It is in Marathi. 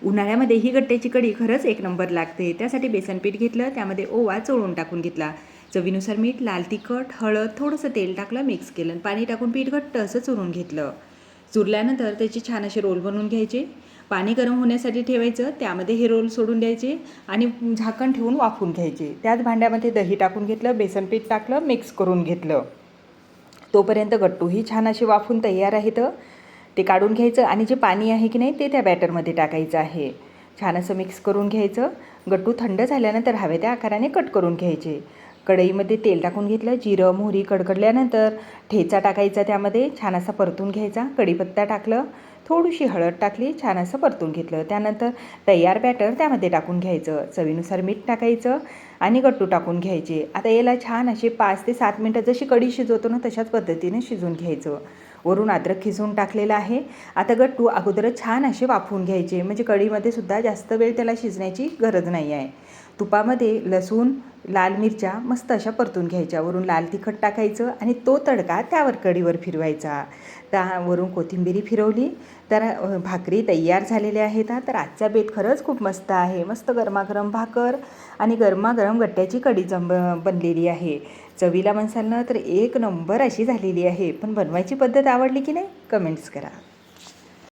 उन्हाळ्यामध्ये ही गट्ट्याची कढी खरंच एक नंबर लागते. त्यासाठी बेसन पीठ घेतलं, त्यामध्ये ओवा चोळून टाकून घेतला, चवीनुसार मीठ, लाल तिखट, हळद, थोडंसं तेल टाकलं, मिक्स केलं, पाणी टाकून पीठ घट्ट असं चुरून घेतलं. चुरल्यानंतर त्याचे छान असे रोल बनवून घ्यायचे. पाणी गरम होण्यासाठी ठेवायचं, त्यामध्ये हे रोल सोडून द्यायचे आणि झाकण ठेवून वाफवून घ्यायचे. त्याच भांड्यामध्ये दही टाकून घेतलं, बेसन पीठ टाकलं, मिक्स करून घेतलं. तोपर्यंत गट्टूही छान असे वाफून तयार आहेत. ते काढून घ्यायचं आणि जे पाणी आहे की नाही ते त्या बॅटरमध्ये टाकायचं आहे. छान असं मिक्स करून घ्यायचं. गट्टू थंड झाल्यानंतर हवे त्या आकाराने कट करून घ्यायचे. कढईमध्ये तेल टाकून घेतलं, जिरं मोहरी कडकडल्यानंतर ठेचा टाकायचा, त्यामध्ये छान असा परतून घ्यायचा. कढीपत्ता टाकलं, थोडीशी हळद टाकली, छान असं परतून घेतलं. त्यानंतर तयार बॅटर त्यामध्ये टाकून घ्यायचं, चवीनुसार मीठ टाकायचं आणि गट्टू टाकून घ्यायचे. आता याला छान असे 5 ते 7 मिनटं जशी कढी शिजवतो ना तशाच पद्धतीने शिजवून घ्यायचं. वरून अद्रक खिसून टाकलेलं आहे. आता गट्टू अगोदरच छान असे वाफवून घ्यायचे, म्हणजे कढीमध्ये सुद्धा जास्त वेळ त्याला शिजण्याची गरज नाही आहे. तुपामध्ये लसूण, लाल मिरच्या मस्त अशा परतून घ्यायच्या, वरून लाल तिखट टाकायचं आणि तो तडका त्यावर कढीवर फिरवायचा. त्यावरून कोथिंबीर फिरवली तर भाकरी तयार झालेल्या आहेत. तर आजचा बेत खरंच खूप मस्त आहे. मस्त गरमागरम भाकर आणि गरमागरम गट्ट्याची कढी बनलेली आहे. चवीला म्हणसाल ना तर एक नंबर अशी झालेली आहे. पण बनवायची पद्धत आवडली की नाही कमेंट्स करा.